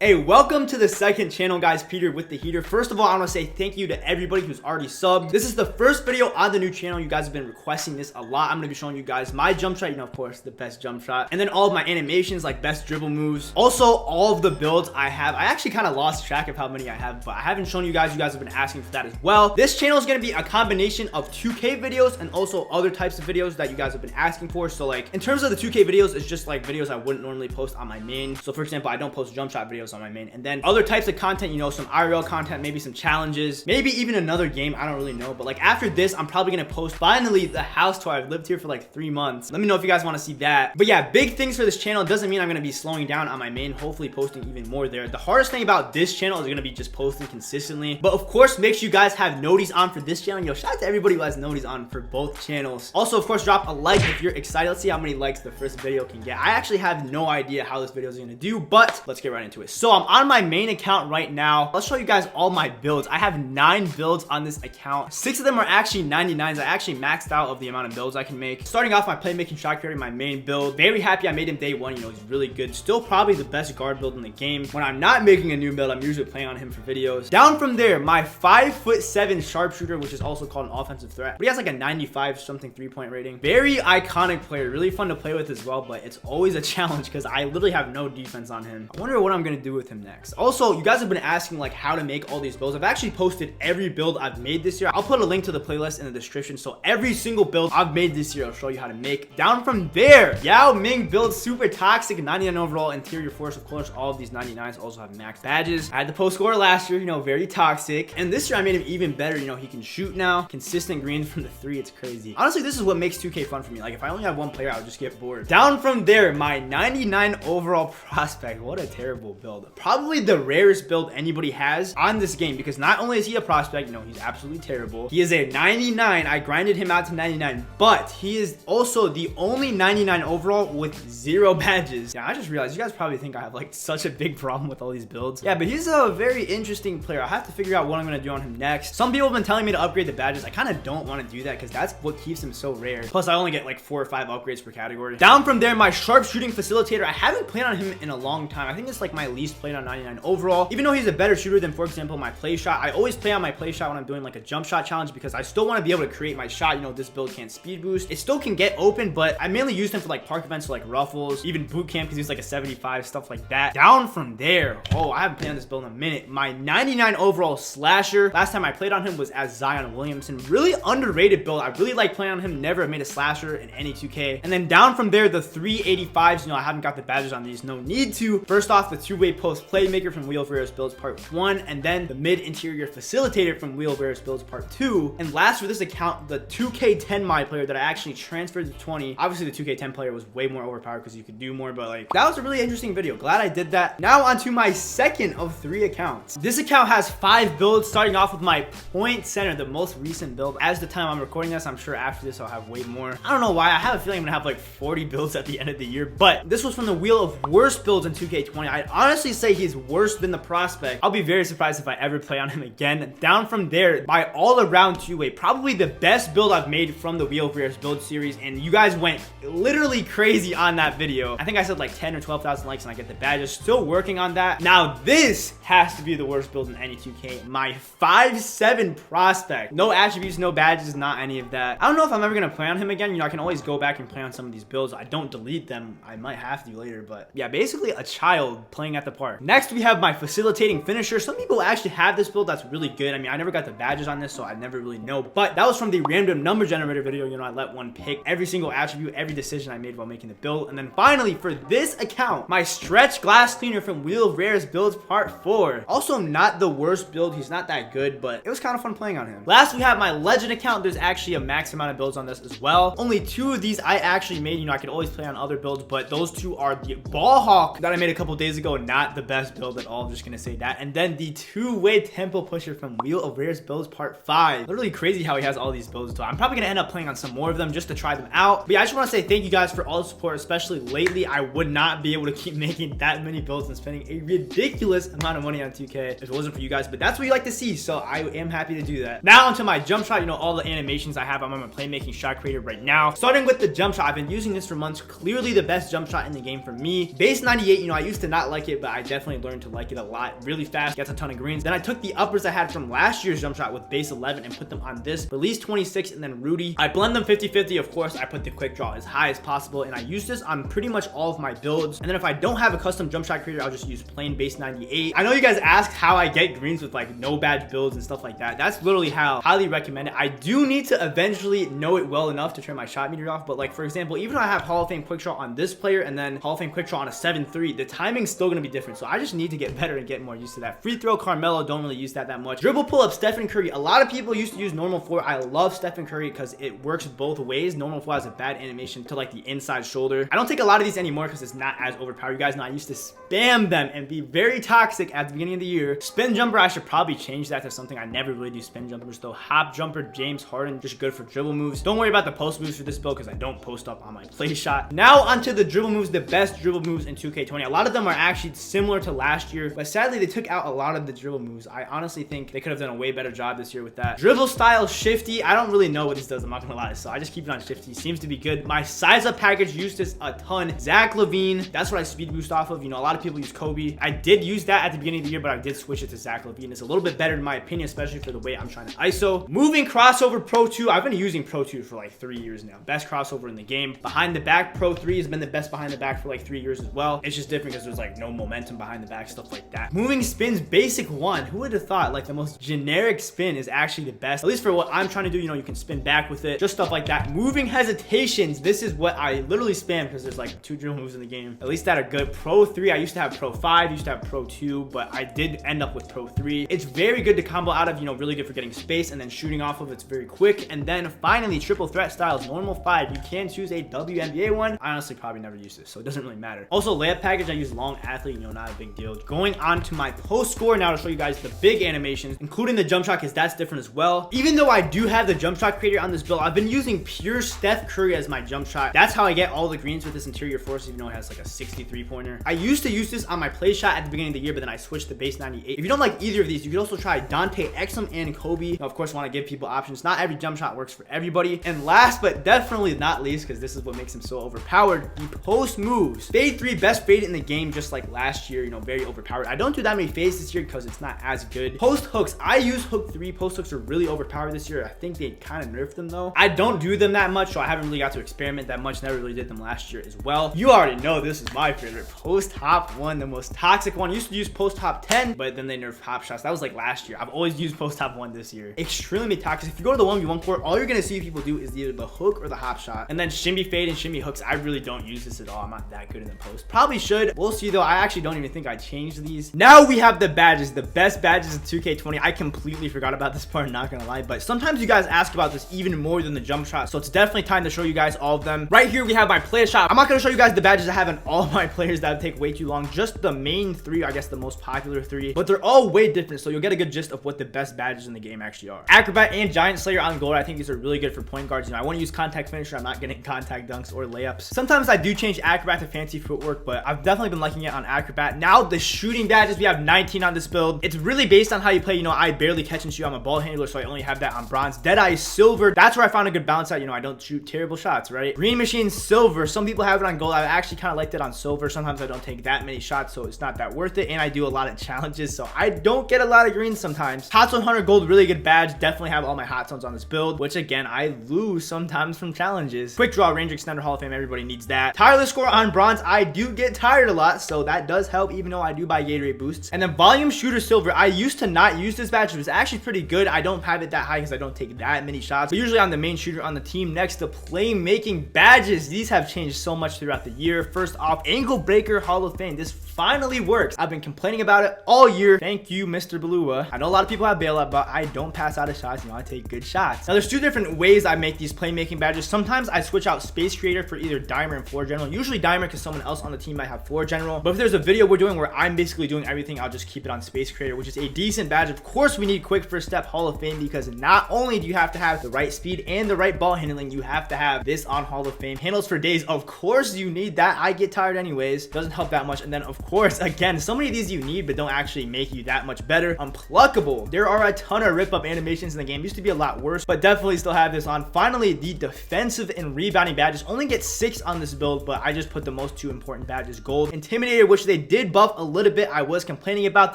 Hey, welcome to the second channel, guys. Peter with the heater. First of all, I want to say thank you to everybody who's already subbed. This is the first video on the new channel. You guys have been requesting this a lot. I'm going to be showing you guys my jump shot, of course, the best jump shot, and then all of my animations, like best dribble moves. Also, all of the builds I have. I actually kind of lost track of how many I have, but I haven't shown you guys. You guys have been asking for that as well. This channel is going to be a combination of 2K videos and also other types of videos that you guys have been asking for. So like in terms of the 2K videos, it's just like videos I wouldn't normally post on my main. So for example, I don't post jump shot videos on my main. And then other types of content, some IRL content, maybe some challenges, maybe even another game. I don't really know. But like after this, I'm probably going to post finally the house tour. I've lived here for like 3 months. Let me know if you guys want to see that. But yeah, big things for this channel. Doesn't mean I'm going to be slowing down on my main, hopefully posting even more there. The hardest thing about this channel is going to be just posting consistently. But of course, make sure you guys have noties on for this channel. Shout out to everybody who has noties on for both channels. Also, of course, drop a like if you're excited. Let's see how many likes the first video can get. I actually have no idea how this video is going to do, but let's get right into it. So I'm on my main account right now. Let's show you guys all my builds. I have 9 builds on this account. 6 of them are actually 99s. I actually maxed out of the amount of builds I can make. Starting off my playmaking shot creator, my main build. Very happy I made him day 1. He's really good. Still probably the best guard build in the game. When I'm not making a new build, I'm usually playing on him for videos. Down from there, my 5'7" sharpshooter, which is also called an offensive threat. But he has like a 95 something 3-point rating. Very iconic player. Really fun to play with as well, but it's always a challenge because I literally have no defense on him. I wonder what I'm going to do with him next. Also, you guys have been asking like how to make all these builds. I've actually posted every build I've made this year. I'll put a link to the playlist in the description. So every single build I've made this year, I'll show you how to make. Down from there, Yao Ming build, super toxic, 99 overall, interior force. Of course, all of these 99s also have max badges. I had the post score last year, very toxic. And this year I made him even better. He can shoot now. Consistent greens from the 3. It's crazy. Honestly, this is what makes 2K fun for me. Like if I only have one player, I would just get bored. Down from there, my 99 overall prospect. What a terrible build. Probably the rarest build anybody has on this game, because not only is he a prospect, he's absolutely terrible. He is a 99. I grinded him out to 99, but he is also the only 99 overall with 0 badges. Yeah, I just realized you guys probably think I have like such a big problem with all these builds. Yeah, but he's a very interesting player. I have to figure out what I'm going to do on him next. Some people have been telling me to upgrade the badges. I kind of don't want to do that because that's what keeps him so rare. Plus, I only get like 4 or 5 upgrades per category. Down from there, my sharpshooting facilitator. I haven't played on him in a long time. I think it's like my least played on 99 overall. Even though he's a better shooter than, for example, my play shot. I always play on my play shot when I'm doing like a jump shot challenge because I still want to be able to create my shot. This build can't speed boost. It still can get open, but I mainly used him for like park events, so like ruffles, even boot camp because he's like a 75, stuff like that. Down from there, I haven't played on this build in a minute. My 99 overall slasher. Last time I played on him was as Zion Williamson. Really underrated build. I really like playing on him. Never made a slasher in any 2K. And then down from there, the 385s. I haven't got the badges on these. No need to. First off, the 2-way post playmaker from Wheel of Rares Builds Part 1, and then the mid interior facilitator from Wheel of Rares Builds Part 2. And last for this account, the 2K10 my player that I actually transferred to 20. Obviously, the 2K10 player was way more overpowered because you could do more, but like that was a really interesting video. Glad I did that. Now onto my second of 3 accounts. This account has 5 builds, starting off with my point center, the most recent build. As the time I'm recording this, I'm sure after this I'll have way more. I don't know why. I have a feeling I'm gonna have like 40 builds at the end of the year, but this was from the wheel of worst builds in 2K20. I'd honestly say he's worse than the prospect. I'll be very surprised if I ever play on him again. Down from there, my all-around 2-way, probably the best build I've made from the Wheel of Rares build series, and you guys went literally crazy on that video. I think I said like 10 or 12,000 likes and I get the badges. Still working on that. Now this has to be the worst build in any 2K. My 5'7" prospect. No attributes, no badges, not any of that. I don't know if I'm ever gonna play on him again. I can always go back and play on some of these builds. I don't delete them. I might have to later, but yeah, basically a child playing at the park. Next, we have my facilitating finisher. Some people actually have this build that's really good. I never got the badges on this, so I never really know, but that was from the random number generator video. I let one pick every single attribute, every decision I made while making the build. And then finally, for this account, my stretch glass cleaner from Wheel of Rares Builds Part 4. Also not the worst build. He's not that good, but it was kind of fun playing on him. Last, we have my legend account. There's actually a max amount of builds on this as well. Only 2 of these I actually made. I could always play on other builds, but those 2 are the ball hawk that I made a couple days ago. Not the best build at all. I'm just gonna say that. And then the 2-way tempo pusher from Wheel of Rares Builds Part 5. Literally crazy how he has all these builds. So I'm probably gonna end up playing on some more of them just to try them out. But yeah, I just want to say thank you guys for all the support, especially lately. I would not be able to keep making that many builds and spending a ridiculous amount of money on 2K if it wasn't for you guys, but that's what you like to see, so I am happy to do that. Now onto my jump shot. All the animations I have. I'm on my playmaking shot creator right now. Starting with the jump shot, I've been using this for months. Clearly the best jump shot in the game for me. Base 98, I used to not like it, but I definitely learned to like it a lot really fast, gets a ton of greens. Then I took the uppers I had from last year's jump shot with base 11 and put them on this release 26 and then Rudy. I blend them 50-50. Of course, I put the quick draw as high as possible, and I use this on pretty much all of my builds. And then if I don't have a custom jump shot creator, I'll just use plain base 98. I know you guys asked how I get greens with like no bad builds and stuff like that. That's literally how. Highly recommend it. I do need to eventually know it well enough to turn my shot meter off, but like for example, even though I have Hall of Fame quick draw on this player and then Hall of Fame quick draw on a 7-3, the timing's still gonna be different. So I just need to get better and get more used to that. Free throw Carmelo, don't really use that much. Dribble pull up Stephen Curry. A lot of people used to use normal floor. I love Stephen Curry because it works both ways. Normal floor has a bad animation to like the inside shoulder. I don't take a lot of these anymore because it's not as overpowered. You guys know I used to spam them and be very toxic at the beginning of the year. Spin jumper, I should probably change that to something. I never really do spin jumpers though. Hop jumper, James Harden, just good for dribble moves. Don't worry about the post moves for this build because I don't post up on my play shot. Now onto the dribble moves, the best dribble moves in 2K20. A lot of them are actually similar to last year, but sadly they took out a lot of the dribble moves. I honestly think they could have done a way better job this year with that. Dribble style shifty, I don't really know what this does, I'm not gonna lie, so I just keep it on shifty. Seems to be good. My size up package used this a ton. Zach LaVine, that's what I speed boost off of. You know, a lot of people use Kobe. I did use that at the beginning of the year, but I did switch it to Zach LaVine. It's a little bit better in my opinion, especially for the way I'm trying to ISO. Moving crossover Pro 2, I've been using Pro 2 for like 3 years now. Best crossover in the game. Behind the back Pro 3 has been the best behind the back for like 3 years as well. It's just different because there's like no momentum behind the back, stuff like that. Moving spins basic 1. Who would have thought like the most generic spin is actually the best, at least for what I'm trying to do. You know, you can spin back with it, just stuff like that. Moving hesitations, this is what I literally spam because there's like 2 drill moves in the game, at least that are good. Pro 3, I used to have Pro 5, used to have Pro 2, but I did end up with Pro 3. It's very good to combo out of, you know, really good for getting space and then shooting off of. It's very quick. And then finally, triple threat styles, normal 5. You can choose a WNBA one. I honestly probably never use this, so it doesn't really matter. Also, layup package, I use long athlete, you know, not a big deal. Going on to my post score now to show you guys the big animations, including the jump shot because that's different as well. Even though I do have the jump shot creator on this build, I've been using pure Steph Curry as my jump shot. That's how I get all the greens with this interior force, even though it has like a 63 pointer. I used to use this on my play shot at the beginning of the year, but then I switched to base 98. If you don't like either of these, you could also try Dante Exum and Kobe. Now, of course, want to give people options. Not every jump shot works for everybody. And last but definitely not least, because this is what makes him so overpowered, the post moves. Fade 3, best fade in the game, just like last year, you know, very overpowered. I don't do that many fades this year because it's not as good. Post hooks, I use hook 3. Post hooks are really overpowered this year. I think they kind of nerfed them though. I don't do them that much, so I haven't really got to experiment that much. Never really did them last year as well. You already know this is my favorite. Post hop 1, the most toxic one. I used to use post hop 10, but then they nerfed hop shots. That was like last year. I've always used post hop 1 this year. Extremely toxic. If you go to the 1v1 court, all you're gonna see people do is either the hook or the hop shot. And then shimmy fade and shimmy hooks. I really don't use this at all. I'm not that good in the post. Probably should. We'll see though. I actually don't even think I changed these. Now we have the badges, the best badges in 2K20. I completely forgot about this part, not gonna lie, but sometimes you guys ask about this even more than the jump shot, so it's definitely time to show you guys all of them. Right here we have my player shot. I'm not gonna show you guys the badges I have in all my players. That would take way too long. Just the main 3, I guess the most popular 3, but they're all way different, so you'll get a good gist of what the best badges in the game actually are. Acrobat and Giant Slayer on gold. I think these are really good for point guards. You know, I want to use contact finisher. I'm not getting contact dunks or layups. Sometimes I do change Acrobat to fancy footwork, but I've definitely been liking it on Acrobat. Now the shooting badges, we have 19 on this build. It's really based on how you play. You know, I barely catch and shoot. I'm a ball handler, so I only have that on bronze. Deadeye silver, that's where I found a good balance at. You know, I don't shoot terrible shots, right? Green machine silver, some people have it on gold. I actually kind of liked it on silver. Sometimes I don't take that many shots, so it's not that worth it, and I do a lot of challenges, so I don't get a lot of greens sometimes. Hot zone hunter gold, really good badge. Definitely have all my hot zones on this build, which again I lose sometimes from challenges. Quick draw range extender Hall of Fame, everybody needs that. Tireless score on bronze, I do get tired a lot, so that does help, even though I do buy Gatorade boosts. And then volume shooter silver, I used to not use this badge. It was actually pretty good. I don't have it that high because I don't take that many shots, but usually I'm the main shooter on the team. Next, the playmaking badges, these have changed so much throughout the year. First off, Angle Breaker Hall of Fame. This finally works. I've been complaining about it all year. Thank you, Mr. Balua. I know a lot of people have bailout, but I don't pass out of shots. You know, I take good shots. Now, there's 2 different ways I make these playmaking badges. Sometimes I switch out Space Creator for either Dimer and Floor General. Usually Dimer because someone else on the team might have Floor General. But if there's a video we're doing where I'm basically doing everything, I'll just keep it on Space Creator, which is a decent badge. Of course, we need Quick First Step Hall of Fame because not only do you have to have the right speed and the right ball handling, you have to have this on Hall of Fame. Handles for days, of course you need that. I get tired anyways. Doesn't help that much. And then, of course, again, so many of these you need but don't actually make you that much better. Unpluckable. There are a ton of rip up animations in the game. Used to be a lot worse, but definitely still have this on. Finally, the defensive and rebounding badges only get 6 on this build, but I just put the most 2 important badges. Gold Intimidator, which they it did buff a little bit. I was complaining about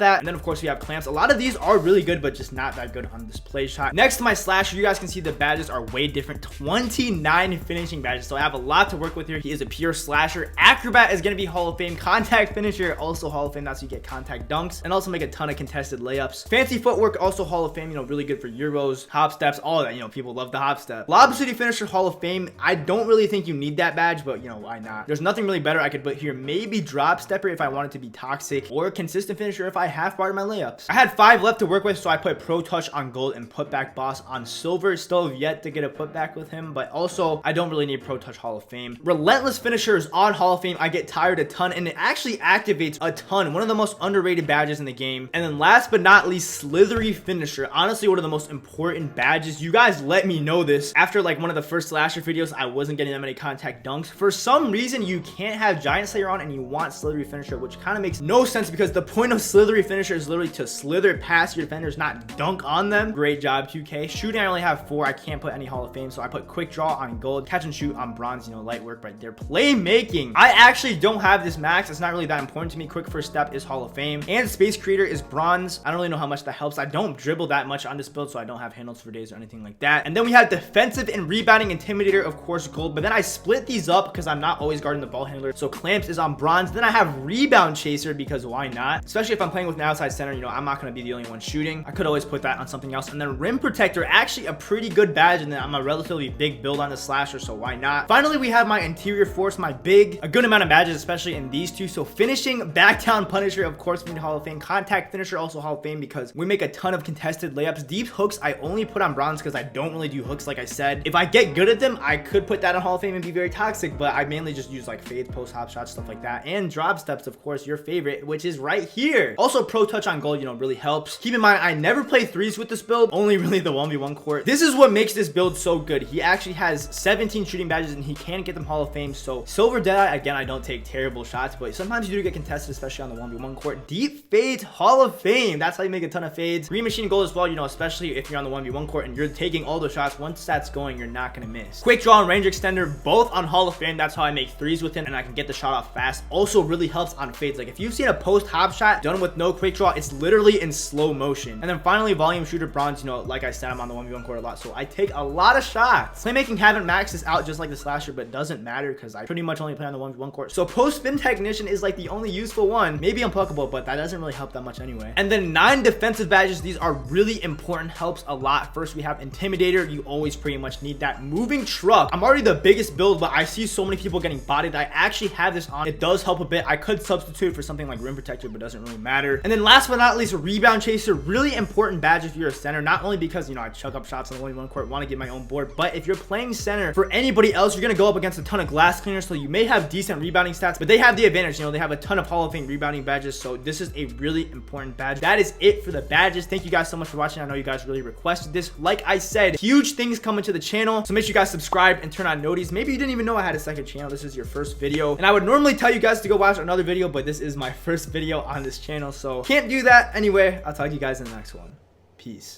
that. And then of course we have clamps. A lot of these are really good, but just not that good on display shot. Next to my slasher, you guys can see the badges are way different. 29 finishing badges, so I have a lot to work with here. He is a pure slasher. Acrobat is going to be Hall of Fame. Contact finisher, also Hall of Fame. That's how you get contact dunks and also make a ton of contested layups. Fancy footwork, also Hall of Fame, you know, really good for Euros, hop steps, all of that. You know, people love the hop step. Lob city finisher, Hall of Fame. I don't really think you need that badge, but you know, why not? There's nothing really better I could put here. Maybe drop stepper if I wanted to be toxic, or consistent finisher if I half barred my layups. I had 5 left to work with, so I put pro touch on gold and putback boss on silver. Still have yet to get a putback with him, but also I don't really need pro touch Hall of Fame. Relentless finishers on Hall of Fame. I get tired a ton, and it actually activates a ton. One of the most underrated badges in the game. And then last but not least, slithery finisher. Honestly, one of the most important badges. You guys let me know this after like one of the first slasher videos. I wasn't getting that many contact dunks. For some reason, you can't have giant slayer on and you want slithery finisher, which kind of makes no sense because the point of slithery finisher is literally to slither past your defenders, not dunk on them. Great job, 2K. Shooting, I only have 4. I can't put any Hall of Fame, so I put quick draw on gold, catch and shoot on bronze. You know, light work right there. Playmaking, I actually don't have this max. It's not really that important to me. Quick first step is Hall of Fame, and space creator is bronze. I don't really know how much that helps. I don't dribble that much on this build, so I don't have handles for days or anything like that. And then we have defensive and rebounding intimidator, of course, gold, but then I split these up because I'm not always guarding the ball handler, so clamps is on bronze. Then I have rebound chaser because why not, especially if I'm playing with an outside center. You know, I'm not going to be the only one shooting. I could always put that on something else. And then rim protector, actually a pretty good badge, and then I'm a relatively big build on the slasher, so why not? Finally, we have my interior force, my big, a good amount of badges, especially in these two. So finishing, back down punisher, of course, we need Hall of Fame. Contact finisher, also Hall of Fame, because we make a ton of contested layups. Deep hooks, I only put on bronze because I don't really do hooks, like I said. If I get good at them, I could put that on Hall of Fame and be very toxic, but I mainly just use like fades, post, hop shots, stuff like that. And drop steps, of course, your favorite, which is right here. Also, pro touch on gold, you know, really helps. Keep in mind, I never play threes with this build, only really the 1v1 court. This is what makes this build so good. He actually has 17 shooting badges and he can get them Hall of Fame. So silver deadeye, again, I don't take terrible shots, but sometimes you do get contested, especially on the 1v1 court. Deep fades, Hall of Fame. That's how you make a ton of fades. Green machine gold as well, you know, especially if you're on the 1v1 court and you're taking all the shots. Once that's going, you're not gonna miss. Quick draw and range extender, both on Hall of Fame. That's how I make threes with him and I can get the shot off fast. Also really helps on fades. Like if you've seen a post hop shot done with no quick draw, it's literally in slow motion. And then finally, volume shooter bronze. You know, like I said, I'm on the 1v1 court a lot, so I take a lot of shots. Playmaking haven't maxed this out just like the slasher, but it doesn't matter because I pretty much only play on the 1v1 court. So post spin technician is like the only useful one. Maybe unpluckable, but that doesn't really help that much anyway. And then 9 defensive badges. These are really important, helps a lot. First, we have intimidator. You always pretty much need that. Moving truck, I'm already the biggest build, but I see so many people getting bodied. I actually have this on. It does help a bit. I could substitute for something like rim protector, but it doesn't really matter. And then last but not least, rebound chaser. Really important badge if you're a center, not only because, you know, I chuck up shots on the 1v1 court, want to get my own board, but if you're playing center for anybody else, you're going to go up against a ton of glass cleaners, so you may have decent rebounding stats, but they have the advantage. You know, they have a ton of Hall of Fame rebounding badges, so this is a really important badge. That is it for the badges. Thank you guys so much for watching. I know you guys really requested this. Like I said, huge things coming to the channel, so make sure you guys subscribe and turn on noties. Maybe you didn't even know I had a second channel. This is your first video, and I would normally tell you guys to go watch another video, but this is my first video on this channel, so can't do that. Anyway, I'll talk to you guys in the next one. Peace.